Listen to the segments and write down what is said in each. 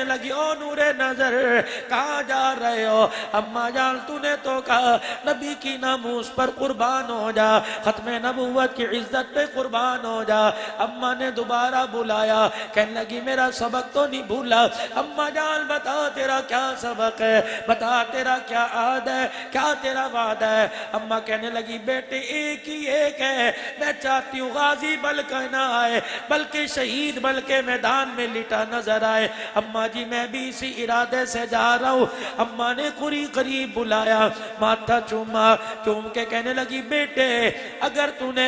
लगी ओ नूरे नजर कहाँ जा रहे हो? अम्मा जान तूने तो कहा नबी की नामूस पर कुर्बान हो जा, खत्मे नबूवत की इज्जत पे कुर्बान हो जा। अम्मा ने दोबारा बुलाया, कहने लगी मेरा सबक तो नहीं भूला? अम्मा जान बता तेरा क्या सबक है, बता तेरा क्या आद है, क्या तेरा वादा है? अम्मा कहने लगी बेटे एक ही एक है, मैं चाहती हूँ गाजी बल का ना आए बल्कि शहीद बल के मैदान में लिटा नजर आए। अम्मा जी मैं भी इसी इरादे से जा रहा हूँ। अम्मा ने करीब बुलाया, माथा चूमा, चूम के कहने लगी बेटे अगर तूने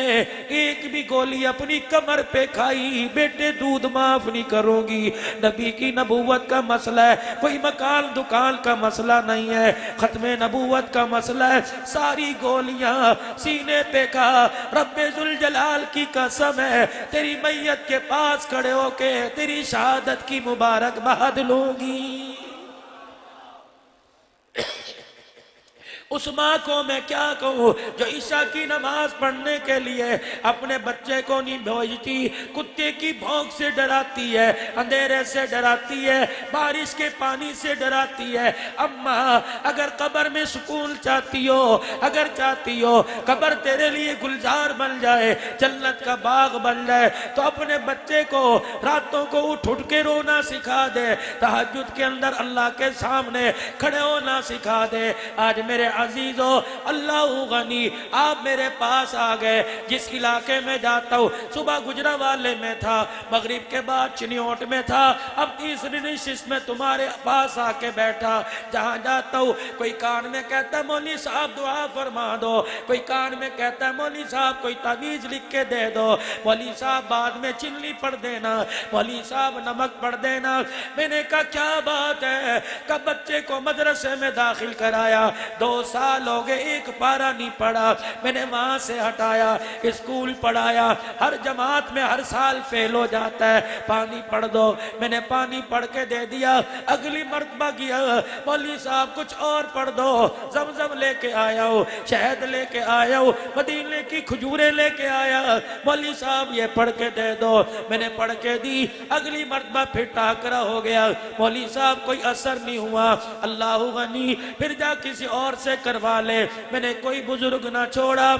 एक भी गोली अपनी कमर पे खाई बेटे दूध माफ नहीं करोगी। नबी की नबूवत का मसला है, कोई मकान दुकान का मसला नहीं है, खत्मे नबूवत का मसला है। सारी गोलियां सीने पे खा, रब्बे जुल जलाल की कसम है तेरी मैयत के पास खड़े होके तेरी शहादत की मुबारकबाद लूंगी। उस माँ को मैं क्या कहूँ जो ईशा की नमाज पढ़ने के लिए अपने बच्चे को नहीं भेजती, कुत्ते की भौंक से डराती है, अंधेरे से डराती है, बारिश के पानी से डराती है। अम्मा अगर कब्र में सुकून चाहती हो, अगर चाहती हो कब्र तेरे लिए गुलजार बन जाए, जन्नत का बाग बन जाए, तो अपने बच्चे को रातों को उठ उठ के रोना सिखा दे, तहज्जुद के अंदर अल्लाह के सामने खड़े होना सिखा दे। आज मेरे अजीजो अल्लाह गनी आप मेरे पास आ गए। जिस इलाके में जाता हूँ, सुबह गुजरावाले में था, मगरिब के बाद चिन्योट में था, अब तीसरी नशिस्त में तुम्हारे पास आके बैठा। जहाँ जाता हूँ कोई कान में कहता है मौली साहब दुआ फरमा दो, कोई कान में कहता है मौली साहब कोई तावीज लिख के दे दो, मौली साहब बाद में चिल्ली पढ़ देना, मौली साहब नमक पढ़ देना। मैंने कहा क्या बात है, कब बच्चे को मदरसे में दाखिल कराया, 2 साल हो गए एक पारा नहीं पढ़ा। मैंने वहां से हटाया, स्कूल पढ़ाया, हर जमात में हर साल फेल हो जाता है, पानी पढ़ दो। मैंने पानी पढ़ के दे दिया। अगली मर्तबा गया, मौलवी साहब कुछ और पढ़ दो, जमजम लेके आया हूँ, शहद लेके आया हूँ, मदीने की खजूरें लेके आया, मौलवी साहब ये पढ़ के दे दो। मैंने पढ़ के दी। अगली मर्तबा फिर टाकरा हो गया, मौलवी साहब कोई असर नहीं हुआ। अल्लाह गनी फिर जा किसी और से करवा ले। मैंने कोई बुजुर्ग ना छोड़ा,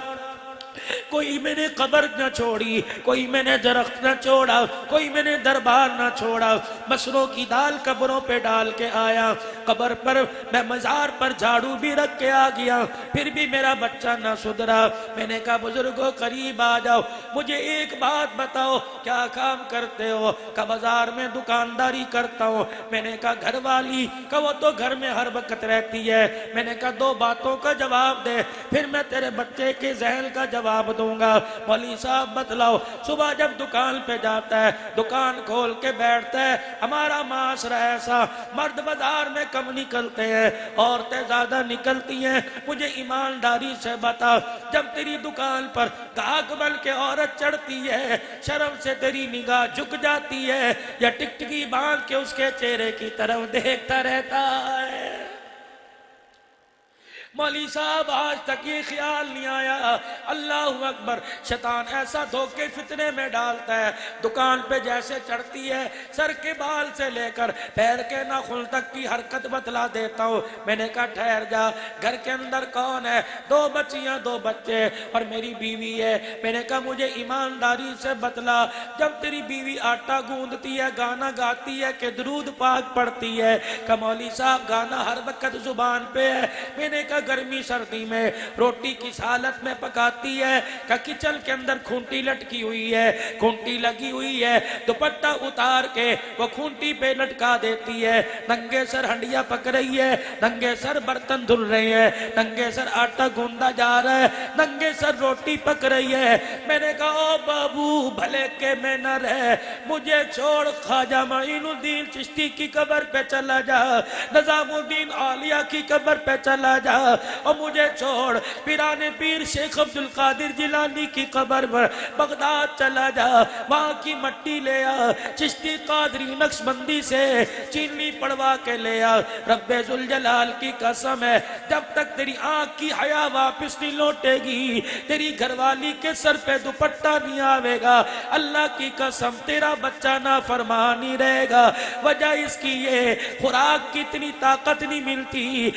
कोई मैंने कब्र न छोड़ी, कोई मैंने दरख्त न छोड़ा, कोई मैंने दरबार न छोड़ा। मसरों की दाल कब्रों पे डाल के आया, कब्र पर मैं मजार पर झाड़ू भी रख के आ गया, फिर भी मेरा बच्चा न सुधरा। मैंने कहा बुजुर्गों करीब आ जाओ, मुझे एक बात बताओ क्या काम करते हो? का बाजार में दुकानदारी करता हूँ। मैंने कहा घर वाली का वो तो घर में हर वक्त रहती है। मैंने कहा 2 बातों का जवाब दे, फिर मैं तेरे बच्चे के जहन का जवाब दूंगा। मौलवी साहब बतलाओ। सुबह जब दुकान पे जाता है, दुकान खोल के बैठता है, हमारा माशरा ऐसा, मर्द बाजार में कम निकलते हैं, औरतें ज्यादा निकलती हैं। मुझे ईमानदारी से बता, जब तेरी दुकान पर गाहक बन के औरत चढ़ती है, शर्म से तेरी निगाह झुक जाती है या टिकटिकी बांध के उसके चेहरे की तरफ देखता रहता है? मौली साहब आज तक ये ख्याल नहीं आया। अल्लाह अकबर, शैतान ऐसा धोखे फितने में डालता है। दुकान पे जैसे चढ़ती है, सर के बाल से लेकर पैर के नाखून तक की हरकत बतला देता हूँ। मैंने कहा ठहर जा, घर के अंदर कौन है? 2 बच्चियां 2 बच्चे और मेरी बीवी है। मैंने कहा मुझे ईमानदारी से बतला, जब तेरी बीवी आटा गूंदती है, गाना गाती है कि दरूद पाक पढ़ती है? का मौली साहब गाना हर वक्त जुबान पे है। मैंने कहा गर्मी सर्दी में रोटी किस हालत में पकाती है? का किचन के अंदर खूंटी लटकी हुई है, खूंटी लगी हुई है, दुपट्टा उतार के वो खूंटी पे लटका देती है। नंगे सर हंडिया पक रही है, नंगे सर बर्तन धुल रहे हैं, नंगे सर आटा गूंदा जा रहा है, नंगे सर रोटी पक रही है। मैंने कहा ओ बाबू भले के में न रहे, मुझे छोड़ ख्वाजा माइनुद्दीन चिश्ती की कब्र पे चला जा, निजामुद्दीन औलिया की कब्र पे चला जा, और मुझे छोड़ पिराने पीर शेख अब्दुल कादिर जिलानी की कब्र पर बगदाद चला जा, वहां की मट्टी ले आ, चिश्ती कादरी नक्शबंदी से चीनी पड़वा के ले आ। रब्बे जुल जलाल की कसम है, जब तक तेरी आंख की हया वापस नहीं लौटेगी, तेरी घरवाली के सर पे दुपट्टा नहीं आवेगा, अल्लाह की कसम तेरा बच्चा ना फरमान नहीं रहेगा। वजह इसकी ये खुराक की इतनी ताकत नहीं मिलती।